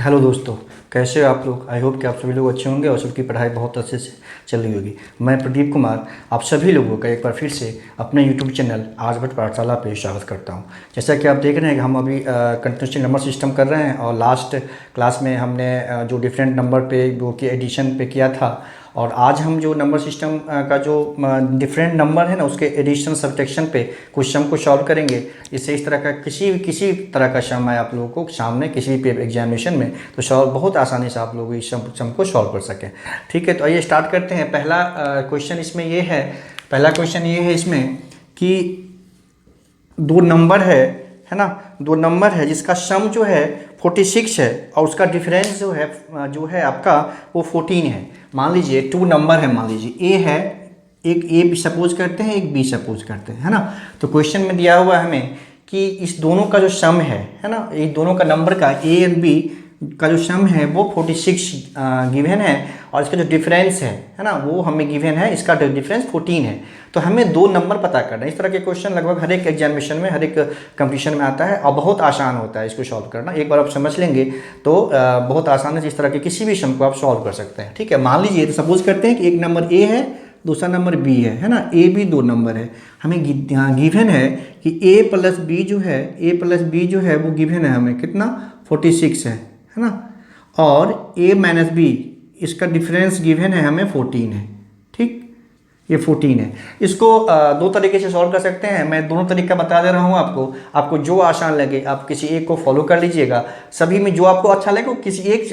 Hello दोस्तों, कैसे हो आप लोग। आई होप कि आप सभी लोग अच्छे होंगे और सबकी पढ़ाई बहुत अच्छे से चल रही होगी। मैं प्रदीप कुमार आप सभी लोगों का एक बार फिर से अपने यूट्यूब चैनल आर्यभट्ट पाठशाला पे स्वागत करता हूं। जैसा कि आप देख रहे हैं कि हम अभी कंटिन्यूसली नंबर सिस्टम कर रहे हैं और लास्ट क्लास में हमने जो डिफरेंट नंबर पे वो की एडिशन पे किया था, और आज हम जो नंबर सिस्टम का जो डिफरेंट नंबर है ना उसके एडिशन सब्ट्रैक्शन पे कुछ सम को सॉल्व करेंगे। इससे इस तरह का किसी तरह का सम है आप लोगों को सामने किसी पे एग्जामिनेशन में तो सॉल्व बहुत आसानी से आप लोग इस सम को सॉल्व कर सकें। ठीक है, तो आइए स्टार्ट करते हैं। पहला क्वेश्चन इसमें ये है इसमें कि दो नंबर है ना, दो नंबर है जिसका सम जो है 46 है और उसका डिफरेंस जो है आपका वो 14 है। मान लीजिए टू नंबर है, मान लीजिए ए है, एक ए भी सपोज करते हैं, एक बी सपोज करते हैं, है ना। तो क्वेश्चन में दिया हुआ है हमें कि इस दोनों का जो सम है ना, ये दोनों का नंबर का ए एंड बी का जो सम है वो 46 गिवन है और इसका जो डिफरेंस है ना वो हमें गिवन है, इसका डिफरेंस 14 है। तो हमें दो नंबर पता करना है। इस तरह के क्वेश्चन लगभग हर एक एग्जामिनेशन में, हर एक कंपटीशन में आता है और बहुत आसान होता है इसको सॉल्व करना। एक बार आप समझ लेंगे तो बहुत आसानी से इस तरह के किसी भी सम को आप सॉल्व कर सकते हैं। ठीक है, मान लीजिए तो सपोज करते हैं कि एक नंबर ए है, दूसरा नंबर बी है ना। ए बी दो नंबर है, हमें गिवन है कि ए प्लस बी जो है वो गिवन है हमें कितना 46 है ना। और ए माइनस बी इसका डिफरेंस गिवन है हमें 14 है। ठीक, ये 14 है। इसको दो तरीके से सॉल्व कर सकते हैं। मैं दोनों तरीका बता दे रहा हूँ आपको जो आसान लगे आप किसी एक को फॉलो कर लीजिएगा। सभी में जो आपको अच्छा लगे किसी एक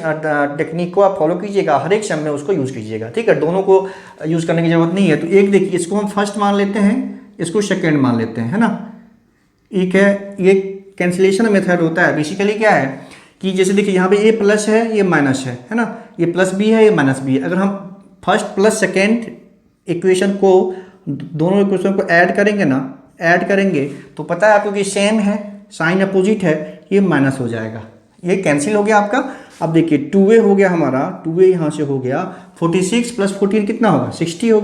टेक्निक को आप फॉलो कीजिएगा, हर एक सम में उसको यूज़ कीजिएगा। ठीक है, दोनों को यूज़ करने की जरूरत नहीं है। तो एक देखिए, इसको हम फर्स्ट मान लेते हैं, इसको सेकेंड मान लेते हैं, है ना। एक है ये कैंसिलेशन मेथड होता है। बेसिकली क्या है कि जैसे देखिए यहाँ पे ए प्लस है, ये माइनस है ना, ये प्लस बी है, ये माइनस बी है। अगर हम फर्स्ट प्लस सेकेंड इक्वेशन को, दोनों इक्वेशन को ऐड करेंगे तो पता है आपको कि सेम है, साइन अपोजिट है, ये माइनस हो जाएगा, ये कैंसिल हो गया आपका। अब देखिए 2a हो गया हमारा, 2a यहाँ से हो गया, 46 प्लस 14 कितना होगा 60 हो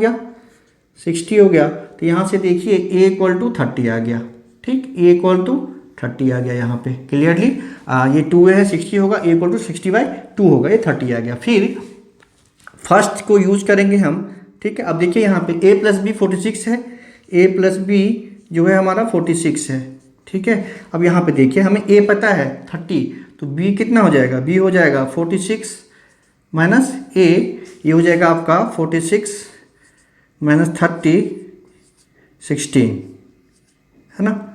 गया। तो यहाँ से देखिए a इक्वल टू 30 आ गया। ठीक, a इक्वल टू 30 आ गया यहाँ पे क्लियरली। ये 2a है, 60 होगा, a इक्वल टू 60/2 होगा, ये 30 आ गया। फिर फर्स्ट को यूज करेंगे हम। ठीक है, अब देखिए यहाँ पे a प्लस बी 46 है, a प्लस बी जो है हमारा 46 है। ठीक है, अब यहाँ पे देखिए हमें a पता है 30, तो b कितना हो जाएगा, b हो जाएगा 46 माइनस a, ये हो जाएगा आपका 46 माइनस 30 16, है ना।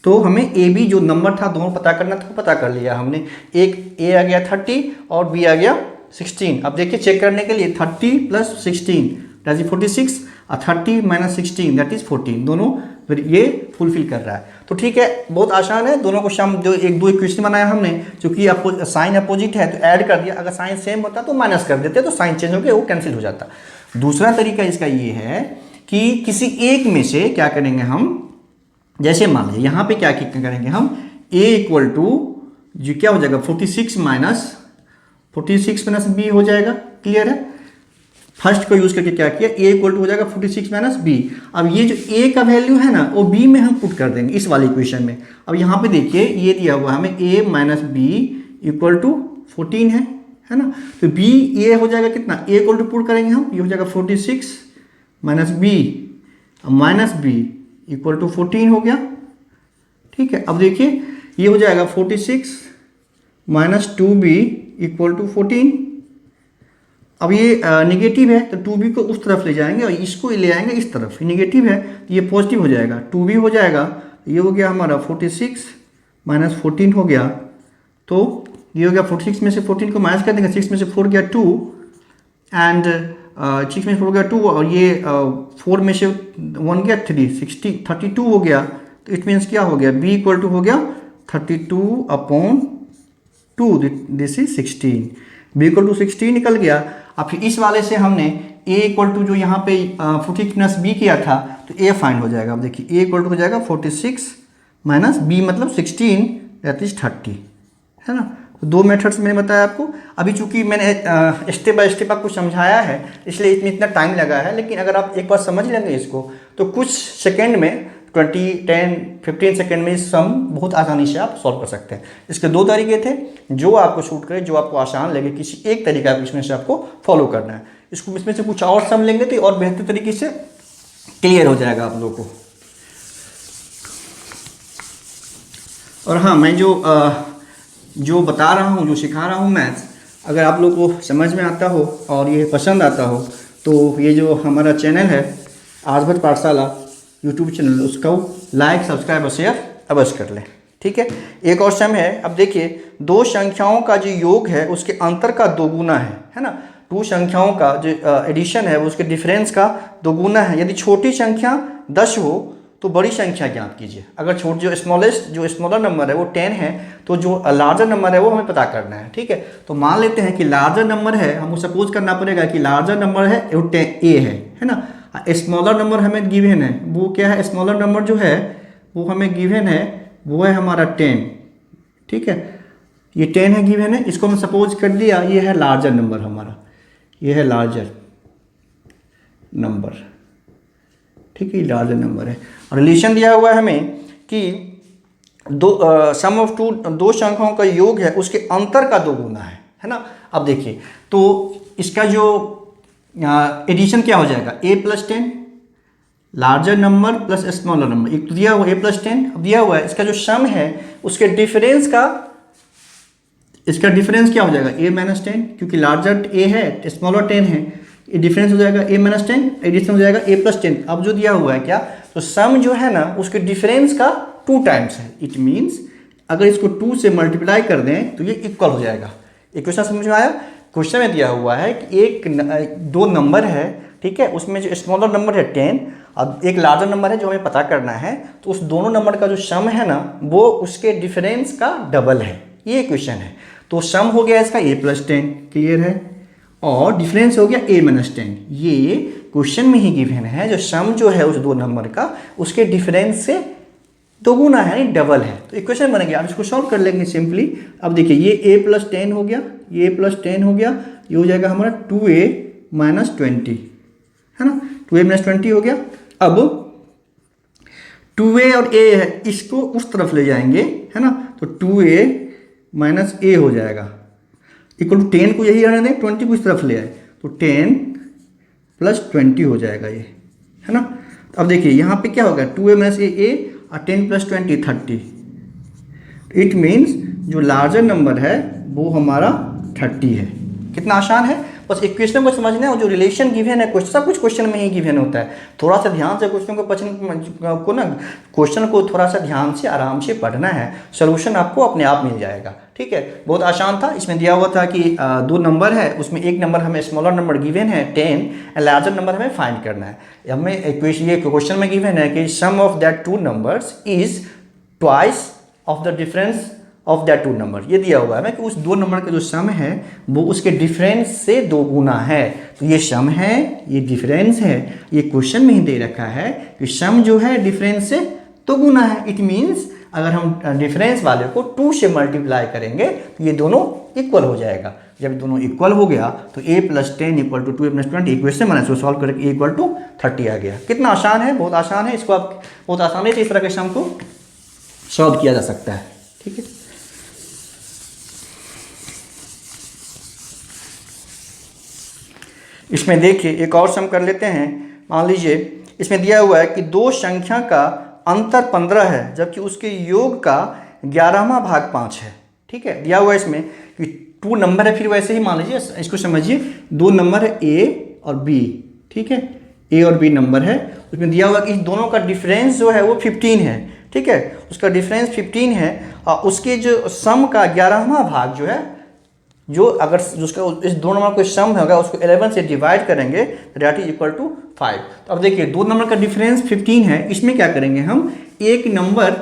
तो हमें ए बी जो नंबर था दोनों पता करना था, पता कर लिया हमने। एक ए आ गया 30 और बी आ गया 16। अब देखिए चेक करने के लिए 30 प्लस 16 दैट इज 46 और 30 माइनस 16 दैट इज 14, दोनों फिर ये फुलफिल कर रहा है। तो ठीक है, बहुत आसान है। दोनों को सम जो एक दो इक्वेशन बनाया हमने, क्योंकि साइन अपोजिट है तो ऐड कर दिया। अगर साइन सेम होता तो माइनस कर देते, तो साइन चेंज हो गया, वो कैंसिल हो जाता। दूसरा तरीका इसका ये है कि किसी एक में से क्या करेंगे हम, जैसे मान लीजिए यहाँ पे क्या करेंगे हम, a इक्वल टू जो क्या हो जाएगा 46 माइनस बी हो जाएगा। क्लियर है, फर्स्ट को यूज करके क्या किया, a इक्वल टू हो जाएगा 46 माइनस बी। अब ये जो a का वैल्यू है ना वो b में हम पुट कर देंगे इस वाली इक्वेशन में। अब यहाँ पे देखिए ये दिया हुआ हमें a minus b equal to 14 है ना। तो b ये हो जाएगा कितना, a इक्वल टू पुट करेंगे हम, ये हो जाएगा 46 माइनस बी इक्वल टू 14 हो गया। ठीक है, अब देखिए ये हो जाएगा 46 माइनस 2b इक्वल टू 14। अब ये नेगेटिव है तो 2b को उस तरफ ले जाएंगे और इसको ले आएंगे इस तरफ, नेगेटिव है तो ये पॉजिटिव हो जाएगा, 2b हो जाएगा। ये हो गया हमारा 46 माइनस 14 हो गया। तो ये हो गया 46 में से 14 को माइनस कर देंगे, 6 में से 4 गया 2 एंड 6 में से 4 गया 2 और ये 4 में से 1 गया 3, 32 हो गया। तो इट मीन्स क्या हो गया, b इक्वल टू हो गया 32/2, this is 16, b equal to 16 निकल गया। अब फिर इस वाले से हमने a इक्वल टू जो यहाँ पे 46 प्लस b किया था तो a फाइंड हो जाएगा। अब देखिए a इक्वल टू हो जाएगा 46 माइनस b मतलब 16 दैट इज 30, है ना। तो दो मेथड्स मैंने बताया आपको। अभी चूंकि मैंने स्टेप बाय स्टेप आपको समझाया है इसलिए इसमें इतना टाइम लगा है, लेकिन अगर आप एक बार समझ लेंगे इसको तो कुछ सेकेंड में 20, 10, 15 सेकेंड में सम बहुत आसानी से आप सॉल्व कर सकते हैं। इसके दो तरीके थे, जो आपको सूट करे, जो आपको आसान लगे, किसी एक तरीका इसमें से आपको फॉलो करना है। इसको इसमें से कुछ और सम लेंगे तो और बेहतर तरीके से क्लियर हो जाएगा आप लोगों को। और हाँ, मैं जो बता रहा हूँ, जो सिखा रहा हूँ मैथ्स, अगर आप लोग को समझ में आता हो और ये पसंद आता हो तो ये जो हमारा चैनल है आर्यभट्ट पाठशाला यूट्यूब चैनल, उसको लाइक, सब्सक्राइब और शेयर अवश्य कर लें। ठीक है। एक और सम है। अब देखिए, दो संख्याओं का जो योग है उसके अंतर का दोगुना है ना। दो संख्याओं का जो एडिशन है वो उसके डिफरेंस का दोगुना है। यदि छोटी संख्या 10 हो तो बड़ी संख्या ज्ञात कीजिए। अगर जो स्मॉलर नंबर है वो 10 है तो जो लार्जर नंबर है वो हमें पता करना है। ठीक है। तो मान लेते हैं कि लार्जर नंबर है, हमको सपोज करना पड़ेगा कि लार्जर नंबर है वो 10 है ना। स्मॉलर नंबर हमें गिवन है, वो क्या है, स्मॉलर नंबर जो है वो हमें गिवन है वो है हमारा 10। ठीक है, ये 10 है गिवन है, इसको हम सपोज कर दिया ये है लार्जर नंबर हमारा, ये है लार्जर नंबर। ठीक है, लार्जर नंबर है। और रिलेशन दिया हुआ है हमें कि सम ऑफ दो संख्याओं का योग है उसके अंतर का दोगुना है ना। अब देखिए, तो इसका जो एडिशन क्या हो जाएगा, a + 10 larger number plus smaller number, एक तो दिया हुआ a + 10, अब दिया हुआ है इसका जो सम है उसके डिफरेंस का, इसका डिफरेंस क्या हो जाएगा a - 10, क्योंकि लार्जर a है स्मॉलर 10 है, ये डिफरेंस हो जाएगा a - 10, एडिशन हो जाएगा a + 10। अब जो दिया हुआ है क्या, तो सम जो है ना उसके डिफरेंस का 2 टाइम्स है। इट मीन्स अगर इसको 2 से मल्टीप्लाई कर दें तो ये इक्वल हो जाएगा। इक्वेशन समझ में आया। क्वेश्चन में दिया हुआ है कि दो नंबर है, ठीक है, उसमें जो स्मॉलर नंबर है 10 और एक लार्जर नंबर है जो हमें पता करना है, तो उस दोनों नंबर का जो सम है ना वो उसके डिफरेंस का डबल है। ये क्वेश्चन है। तो सम हो गया इसका a + 10, क्लियर है, और डिफरेंस हो गया a - 10। ये क्वेश्चन में ही गिवन है, जो सम जो है उस दो नंबर का उसके डिफरेंस से दोगुना है, यानी डबल है। तो इक्वेशन बन गया। अब इसको सॉल्व कर लेंगे सिंपली। अब देखिए, ये a + 10 हो गया, ये a + 10 हो गया, ये हो जाएगा हमारा 2a - 20 है ना, 2a - 20 हो गया। अब 2a और a है, इसको उस तरफ ले जाएंगे है ना, तो 2a - a हो जाएगा इक्वल टू 10 को यही रहने दें, 20 को इस तरफ ले आए तो 10 + 20 हो जाएगा ये, है ना। तो अब देखिए यहाँ पे क्या होगा, 2a - a और 10 + 20 30। इट मीन्स जो लार्जर नंबर है वो हमारा 30 है। कितना आसान है, बस इक्वेशन को समझना है और जो रिलेशन गिवन है, सब कुछ क्वेश्चन में ही गिवन होता है। थोड़ा सा ध्यान से क्वेश्चन को थोड़ा सा ध्यान से आराम से पढ़ना है, सोल्यूशन आपको अपने आप मिल जाएगा। ठीक है, बहुत आसान था। इसमें दिया हुआ था कि दो नंबर है, उसमें एक नंबर हमें स्मॉलर नंबर गिवन है 10, लार्जर नंबर हमें फाइंड करना है। हमें ये क्वेश्चन में गिवन है कि sum of that two numbers is twice of the difference of that two number. ये दिया हुआ है ना कि उस दो नंबर का जो सम है वो उसके डिफरेंस से दोगुना है। तो ये सम है, ये डिफरेंस है, ये क्वेश्चन में ही दे रखा है कि सम जो है डिफरेंस से दोगुना है। इट मीन्स अगर हम डिफरेंस वाले को 2 से मल्टीप्लाई करेंगे तो ये दोनों इक्वल हो जाएगा। जब दोनों इक्वल हो गया तो a + 10 = 2a + 20, इक्वेशन बना, इसको सॉल्व करके a = 30 आ गया। कितना आसान है, बहुत आसान है। इसको आप बहुत आसानी से इस तरह के सम को सॉल्व किया जा सकता है। ठीक है, इसमें देखिए एक और सम कर लेते हैं। मान लीजिए इसमें दिया हुआ है कि दो संख्या का अंतर 15 है जबकि उसके योग का 11वां भाग 5 है। ठीक है, दिया हुआ है इसमें कि 2 नंबर है, फिर वैसे ही मान लीजिए, इसको समझिए, 2 नंबर है a और b। ठीक है, a और b नंबर है, उसमें दिया हुआ कि इस दोनों का डिफरेंस जो है वो 15 है। ठीक है, उसका डिफरेंस 15 है और उसके जो सम का 11वां भाग जो है, जो अगर जिसका इस दो नंबर का सम होगा उसको 11 से डिवाइड करेंगे तो दैट इज इक्वल टू 5। तो अब देखिए, दो नंबर का डिफरेंस 15 है, इसमें क्या करेंगे हम, एक नंबर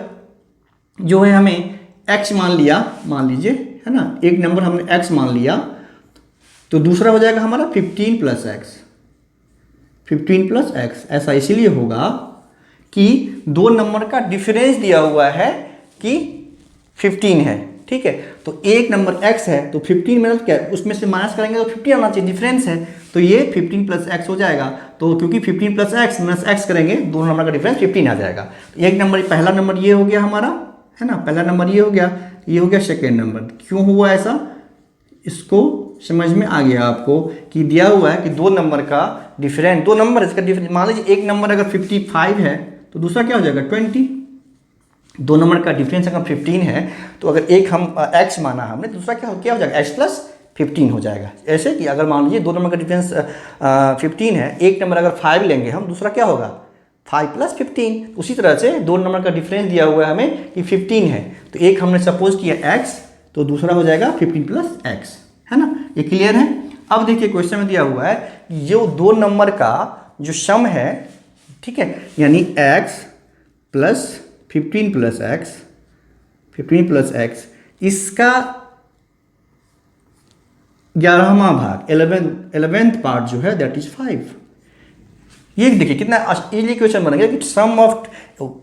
जो है हमें x मान लिया, मान लीजिए, है ना, एक नंबर हमने x मान लिया, तो दूसरा हो जाएगा हमारा 15 + x, 15 + x। ऐसा इसीलिए होगा कि दो नंबर का डिफरेंस दिया हुआ है कि 15 है। ठीक है, तो एक नंबर x है तो 15 मतलब क्या, उसमें से माइनस करेंगे तो 50 आना चाहिए, डिफरेंस है। तो ये 15 प्लस एक्स हो जाएगा। तो क्योंकि 15 प्लस एक्स माइनस एक्स करेंगे दोनों नंबर का डिफरेंस 15 आ जाएगा। तो एक नंबर, पहला नंबर ये हो गया हमारा, है ना, पहला नंबर ये हो गया, ये हो गया सेकेंड नंबर। क्यों हुआ ऐसा, इसको समझ में आ गया आपको कि दिया हुआ है कि दो नंबर का डिफरेंस, दो नंबर इसका डिफरेंस, मान लीजिए एक नंबर अगर 55 है तो दूसरा क्या हो जाएगा 20। दो नंबर का डिफरेंस अगर 15 है तो अगर एक हम x माना हमने, दूसरा क्या हो जाएगा x प्लस 15 हो जाएगा। ऐसे कि अगर मान लीजिए दो नंबर का डिफरेंस 15 है, एक नंबर अगर 5 लेंगे हम, दूसरा क्या होगा 5 प्लस 15। उसी तरह से दो नंबर का डिफरेंस दिया हुआ है हमें कि 15 है, तो एक हमने सपोज किया x, तो दूसरा हो जाएगा 15 प्लस x, है ना। ये क्लियर है। अब देखिए क्वेश्चन में दिया हुआ है जो दो नंबर का जो सम है, ठीक है, यानी x plus 15 plus x, 15 plus x, इसका 11वां भाग 11th पार्ट जो है दैट इज 5। ये देखिए कितना इजी क्वेश्चन बन गया कि sum of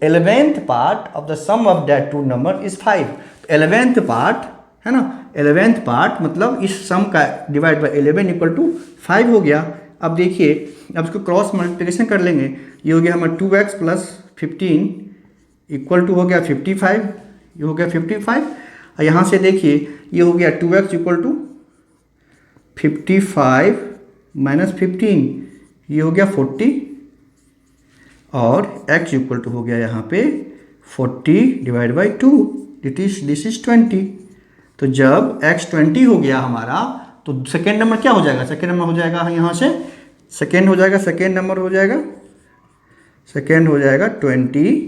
11th part of the sum of that two number is 5। 11th part है ना, 11th पार्ट मतलब इस सम का डिवाइड बाय 11 इक्वल टू 5 हो गया। अब देखिए, अब इसको क्रॉस मल्टीप्लिकेशन कर लेंगे, ये हो गया हमारा 2x प्लस 15 इक्वल टू हो गया 55, ये हो गया 55। और यहाँ से देखिए ये हो गया 2x इक्वल टू 55 माइनस 15, ये हो गया 40, और x इक्वल टू हो गया यहाँ पे 40 डिवाइड बाई 2, दिस इज 20। तो जब x 20 हो गया हमारा तो सेकेंड नंबर क्या हो जाएगा, सेकेंड नंबर हो जाएगा यहाँ से, सेकेंड हो जाएगा, सेकेंड नंबर हो जाएगा, सेकेंड हो जाएगा 20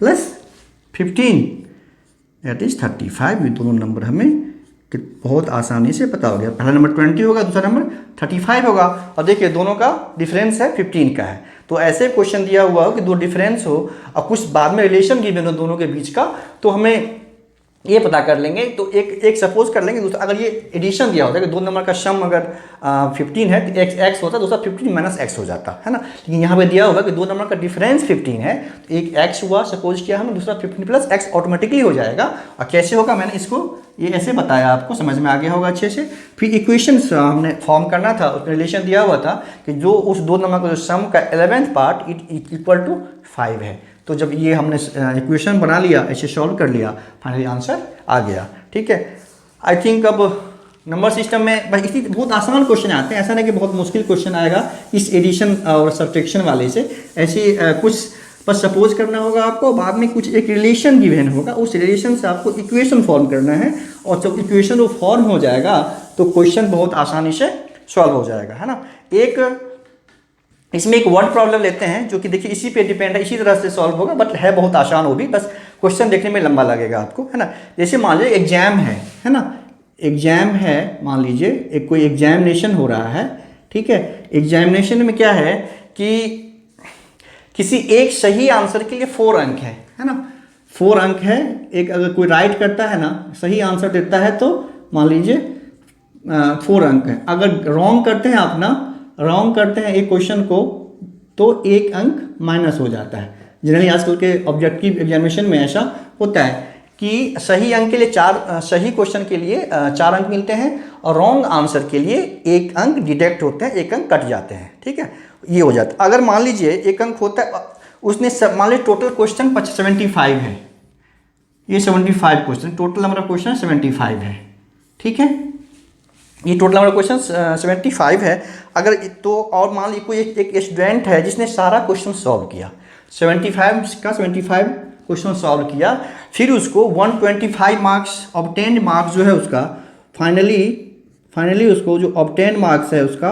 प्लस 15 दैट इज 35। ये दोनों नंबर हमें बहुत आसानी से पता हो गया। पहला नंबर 20 होगा, दूसरा नंबर 35 होगा। और देखिए दोनों का डिफरेंस है 15 का है। तो ऐसे क्वेश्चन दिया हुआ हो कि दो डिफरेंस हो और कुछ बाद में रिलेशन गिवन हो दोनों के बीच का, तो हमें ये पता कर लेंगे। तो एक सपोज कर लेंगे, दूसरा अगर ये एडिशन दिया होता है कि दो नंबर का सम अगर 15 है तो x होता, दूसरा 15 माइनस x हो जाता है ना। लेकिन यहाँ पे दिया होगा कि दो नंबर का डिफरेंस 15 है, तो एक x हुआ सपोज किया हमने, दूसरा 15 प्लस x ऑटोमेटिकली हो जाएगा। और कैसे होगा मैंने इसको ये ऐसे बताया, आपको समझ में आ गया होगा अच्छे से। फिर इक्वेशन हमने फॉर्म करना था, उसमें रिलेशन दिया हुआ था कि जो उस दो नंबर का जो सम का 11th part it equal to 5 है। तो जब ये हमने इक्वेशन बना लिया, ऐसे सॉल्व कर लिया, फाइनली आंसर आ गया। ठीक है, आई थिंक अब नंबर सिस्टम में भाई इसी बहुत आसान क्वेश्चन आते हैं, ऐसा नहीं कि बहुत मुश्किल क्वेश्चन आएगा इस एडिशन और सब्ट्रैक्शन वाले से। ऐसे कुछ बस सपोज करना होगा आपको, बाद में कुछ एक रिलेशन गिवन होगा, उस रिलेशन से आपको इक्वेशन फॉर्म करना है, और जब इक्वेशन वो फॉर्म हो जाएगा तो क्वेश्चन बहुत आसानी से सॉल्व हो जाएगा, है ना। एक इसमें एक वर्ड प्रॉब्लम लेते हैं जो कि देखिए इसी पे डिपेंड है, इसी तरह से सॉल्व होगा, बट है बहुत आसान वो भी, बस क्वेश्चन देखने में लंबा लगेगा आपको, है ना। जैसे मान लीजिए एग्जाम है ना, एग्जाम है, मान लीजिए एक कोई एग्जामिनेशन हो रहा है, ठीक है। एग्जामिनेशन में क्या है कि किसी एक सही आंसर के लिए 4 अंक है ना, 4 अंक है। एक अगर कोई राइट करता है ना, सही आंसर देता है तो मान लीजिए 4 अंक है। अगर रॉन्ग करते हैं आप ना, रॉन्ग करते हैं एक क्वेश्चन को तो 1 अंक माइनस हो जाता है। जनरली आजकल के ऑब्जेक्टिव एग्जामिनेशन में ऐसा होता है कि सही अंक के लिए सही क्वेश्चन के लिए 4 अंक मिलते हैं, और रॉन्ग आंसर के लिए 1 अंक डिडक्ट होते हैं, 1 अंक कट जाते हैं, ठीक है। ये हो जाता है। अगर मान लीजिए 1 अंक होता है, उसने मान लीजिए टोटल क्वेश्चन 75 है, ये 75 question, total number of question 75 है, ठीक है। ये टोटल नंबर क्वेश्चन 75 है। अगर तो और मान लीजिए कोई एक स्टूडेंट है जिसने सारा क्वेश्चन सॉल्व किया, 75 का 75 क्वेश्चन सॉल्व किया, फिर उसको 125 मार्क्स ऑब्टेन्ड मार्क्स जो है उसका फाइनली उसको जो ऑब्टेन्ड मार्क्स है उसका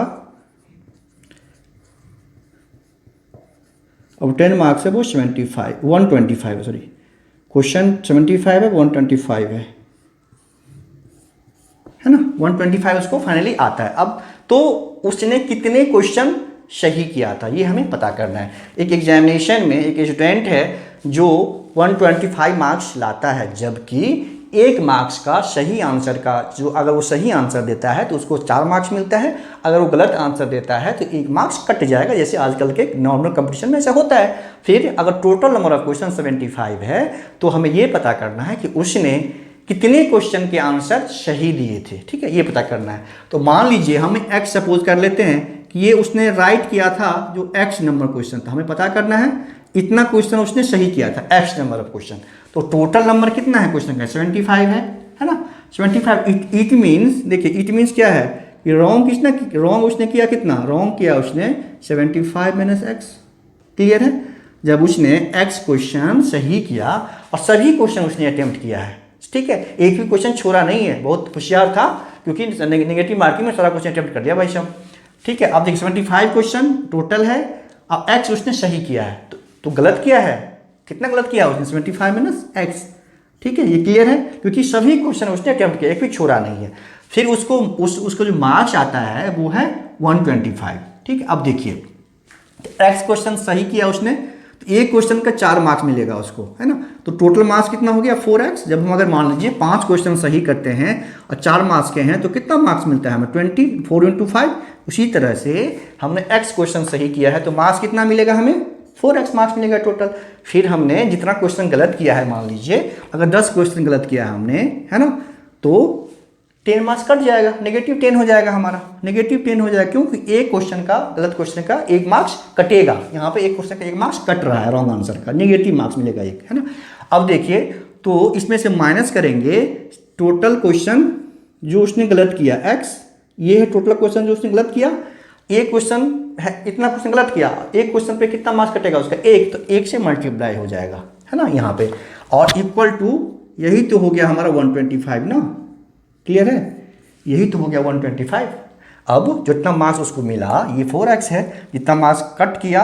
ऑब्टेन्ड मार्क्स है वो 125 सॉरी, क्वेश्चन 75 है, 125 है ना, 125 उसको फाइनली आता है। अब तो उसने कितने क्वेश्चन सही किया था ये हमें पता करना है। एक एग्जामिनेशन में एक स्टूडेंट है जो 125 मार्क्स लाता है, जबकि 1 मार्क्स का सही आंसर का जो अगर वो सही आंसर देता है तो उसको 4 मार्क्स मिलता है, अगर वो गलत आंसर देता है तो 1 मार्क्स कट जाएगा, जैसे आजकल के नॉर्मल कंपटीशन में ऐसा होता है। फिर अगर टोटल नंबर ऑफ क्वेश्चन 75 है तो हमें ये पता करना है कि उसने कितने क्वेश्चन के आंसर सही दिए थे, ठीक है, ये पता करना है। तो मान लीजिए हम x सपोज कर लेते हैं कि ये उसने राइट किया था, जो x नंबर क्वेश्चन था, हमें पता करना है इतना क्वेश्चन उसने सही किया था, x नंबर ऑफ क्वेश्चन। तो टोटल नंबर कितना है क्वेश्चन का, 75 है ना। 75 इट मीन्स, देखिए इट मीन्स क्या है कि रॉन्ग उसने किया कितना, रॉन्ग किया उसने 75 माइनस एक्स। क्लियर है। जब उसने x क्वेश्चन सही किया और सभी क्वेश्चन उसने अटेम्प्ट किया है, ठीक है, एक भी क्वेश्चन छोड़ा नहीं है, बहुत होशियार था क्योंकि नेगेटिव मार्किंग में सारा क्वेश्चन अटेम्प्ट कर दिया भाई साहब, ठीक है। अब देखिए 75 क्वेश्चन टोटल है, अब x उसने सही किया है, तो गलत किया है, कितना गलत किया उसने, 75 माइनस एक्स, ठीक है, ये क्लियर है, क्योंकि सभी क्वेश्चन उसने अटेम्प्ट किया, एक भी छोड़ा नहीं है। फिर उसको जो मार्क्स आता है वो है 125, ठीक है। अब देखिए x क्वेश्चन सही किया उसने, तो एक क्वेश्चन का 4 मार्क्स मिलेगा उसको, है ना। तो टोटल मार्क्स कितना हो गया 4x। जब हम अगर मान लीजिए 5 क्वेश्चन सही करते हैं और 4 मार्क्स के हैं तो कितना मार्क्स मिलता है हमें, 20, 4 × 5। उसी तरह से हमने x क्वेश्चन सही किया है तो मार्क्स कितना मिलेगा हमें, 4x मार्क्स मिलेगा टोटल। फिर हमने जितना क्वेश्चन गलत किया है, मान लीजिए अगर 10 क्वेश्चन गलत किया है हमने, है ना, तो 10 मार्क्स कट जाएगा, नेगेटिव 10 हो जाएगा हमारा, नेगेटिव 10 हो जाएगा, क्योंकि एक क्वेश्चन का, गलत क्वेश्चन का 1 मार्क्स कटेगा। यहाँ पे एक क्वेश्चन का 1 मार्क्स कट रहा है, रॉन्ग आंसर का नेगेटिव मार्क्स मिलेगा 1, है ना। अब देखिए तो इसमें से माइनस करेंगे टोटल क्वेश्चन जो उसने गलत किया, x, ये है टोटल क्वेश्चन जो उसने गलत किया। एक क्वेश्चन है, इतना क्वेश्चन गलत किया, एक क्वेश्चन पे कितना मार्क्स कटेगा उसका, 1, तो 1 से मल्टीप्लाई हो जाएगा, है ना, यहाँ पे, और इक्वल टू, यही तो हो गया हमारा 125 ना। क्लियर है, यही तो हो गया 125। अब जितना मार्क्स उसको मिला, ये 4x है, जितना मार्क्स कट किया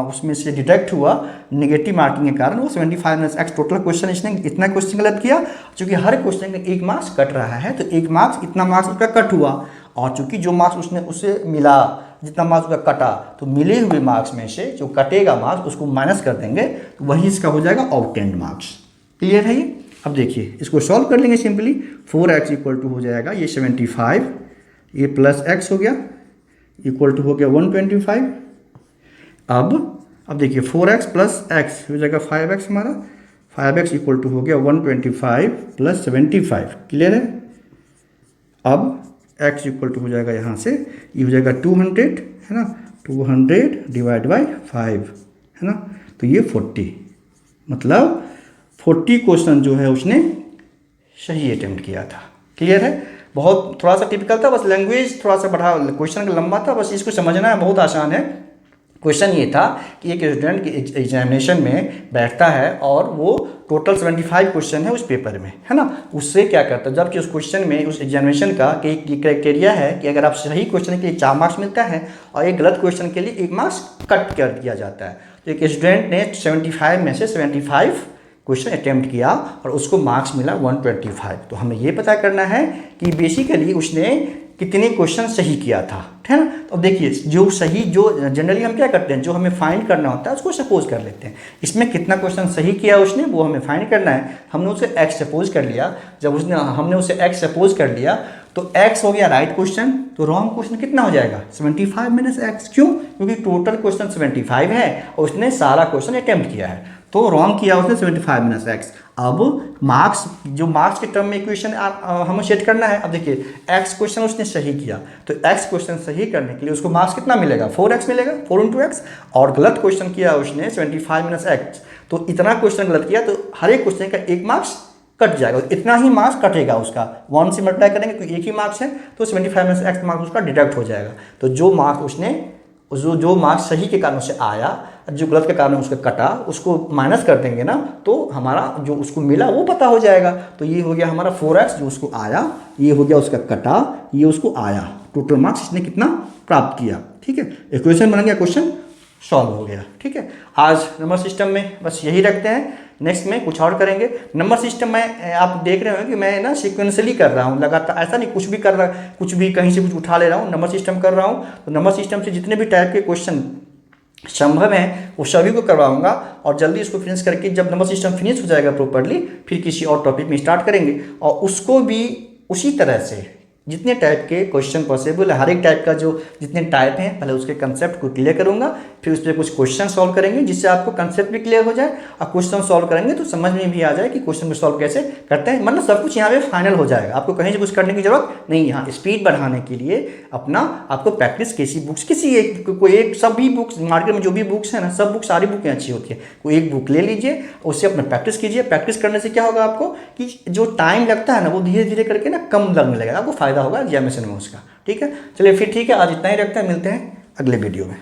उसमें से डिडक्ट हुआ नेगेटिव मार्किंग के कारण, वो 75 माइनस x। टोटल क्वेश्चन इसने इतना क्वेश्चन गलत किया, चूंकि हर क्वेश्चन का 1 मार्क्स कट रहा है, तो 1 मार्क्स, इतना मार्क्स उसका कट हुआ, और चूंकि जो मार्क्स उसने उससे मिला, जितना मार्क्स उसका कटा, तो मिले हुए मार्क्स में से जो कटेगा मार्क्स उसको माइनस कर देंगे, तो वही इसका हो जाएगा ऑब्टेन्ड मार्क्स। क्लियर है ये। अब देखिए इसको सॉल्व कर लेंगे सिंपली, 4x इक्वल टू हो जाएगा ये 75, ये प्लस x हो गया, इक्वल टू हो गया 125। अब देखिए 4x प्लस x हो जाएगा 5x हमारा, 5x इक्वल टू हो गया 125 प्लस 75। क्लियर है। अब x इक्वल टू हो जाएगा यहाँ से, ये हो जाएगा 200, है ना, 200 डिवाइड बाई 5, है ना, तो ये 40, मतलब 40 क्वेश्चन जो है उसने सही अटेम्प्ट किया था। क्लियर है। बहुत थोड़ा सा टिपिकल था, बस लैंग्वेज थोड़ा सा बढ़ा, क्वेश्चन लंबा था, बस इसको समझना है, बहुत आसान है। क्वेश्चन ये था कि एक स्टूडेंट की एग्जामिनेशन में बैठता है और वो टोटल 75 क्वेश्चन है उस पेपर में, है ना, उससे क्या करता है, जबकि उस क्वेश्चन में, उस एग्जामिनेशन का एक क्राइटेरिया है कि अगर आप सही क्वेश्चन के लिए 4 मार्क्स मिलता है और एक गलत क्वेश्चन के लिए 1 मार्क्स कट कर दिया जाता है। तो एक स्टूडेंट ने 75 में से 75 क्वेश्चन अटेम्प्ट किया और उसको मार्क्स मिला 125। तो हमें ये पता करना है कि बेसिकली उसने कितने क्वेश्चन सही किया था, है ना। तो देखिए जो सही, जो जनरली हम क्या करते हैं, जो हमें फाइंड करना होता है उसको सपोज कर लेते हैं। इसमें कितना क्वेश्चन सही किया उसने वो हमें फाइंड करना है। हमने उसे x सपोज कर लिया, जब हमने उसे x सपोज कर लिया तो x हो गया राइट क्वेश्चन, तो रॉन्ग क्वेश्चन कितना हो जाएगा 75 माइनस x। क्यों, क्योंकि टोटल क्वेश्चन 75 है और उसने सारा क्वेश्चन अटेम्प्ट किया है, तो रॉन्ग किया उसने 75 माइनस x। अब मार्क्स, जो मार्क्स के टर्म में इक्वेशन हमें सेट करना है। अब देखिए x क्वेश्चन उसने सही किया, तो x क्वेश्चन सही करने के लिए उसको मार्क्स कितना मिलेगा, 4x मिलेगा, 4 × x। और गलत क्वेश्चन किया उसने 75 माइनस x, तो इतना क्वेश्चन गलत किया, तो हर एक क्वेश्चन का 1 मार्क्स कट जाएगा, इतना ही मार्क्स कटेगा उसका, 1 से मल्टीप्लाई करेंगे तो एक ही मार्क्स है, तो 75 माइनस x मार्क्स उसका डिडक्ट हो जाएगा। तो जो मार्क्स उसने, जो मार्क्स सही के कारण उसे आया, जो गलत के कारण उसका कटा, उसको माइनस कर देंगे ना, तो हमारा जो उसको मिला वो पता हो जाएगा। तो ये हो गया हमारा 4x जो उसको आया, ये हो गया उसका कटा, ये उसको आया, टोटल मार्क्स इसने कितना प्राप्त किया। ठीक है, इक्वेशन बन गया, क्वेश्चन सॉल्व हो गया। ठीक है, आज नंबर सिस्टम में बस यही रखते हैं, नेक्स्ट में कुछ और करेंगे। नंबर सिस्टम में आप देख रहे हो कि मैं ना सिक्वेंसली कर रहा हूँ लगातार, ऐसा नहीं कुछ भी कर रहा, कुछ भी कहीं से कुछ उठा ले रहा हूँ, नंबर सिस्टम कर रहा हूँ। तो नंबर सिस्टम से जितने भी टाइप के क्वेश्चन संभव हैं वो सभी को करवाऊंगा, और जल्दी इसको फिनिश करके जब नंबर सिस्टम फिनिश हो जाएगा प्रॉपर्ली, फिर किसी और टॉपिक में स्टार्ट करेंगे और उसको भी उसी तरह से जितने टाइप के क्वेश्चन पॉसिबल है, हर एक टाइप का जो जितने टाइप हैं पहले उसके कंसेप्ट को क्लियर करूंगा, फिर उस पर कुछ क्वेश्चन सॉल्व करेंगे जिससे आपको कंसेप्ट भी क्लियर हो जाए, और क्वेश्चन सॉल्व करेंगे तो समझ में भी आ जाए कि क्वेश्चन को सॉल्व कैसे करते हैं। मतलब सब कुछ यहाँ पे फाइनल हो जाएगा, आपको कहीं से कुछ करने की जरूरत नहीं। यहाँ स्पीड बढ़ाने के लिए अपना आपको प्रैक्टिस किसी बुक्स, किसी एक कोई एक, सभी बुक्स मार्केट में जो भी बुक्स है ना, सब बुक सारी बुकें अच्छी होती है, कोई एक बुक ले लीजिए, उससे अपना प्रैक्टिस कीजिए। प्रैक्टिस करने से क्या होगा आपको कि जो टाइम लगता है ना वो धीरे धीरे करके ना कम लगने लगेगा, आपको फायदा होगा एग्जामिनेशन में उसका। ठीक है, चलिए फिर ठीक है, आज इतना ही रखते हैं, मिलते हैं अगले वीडियो में।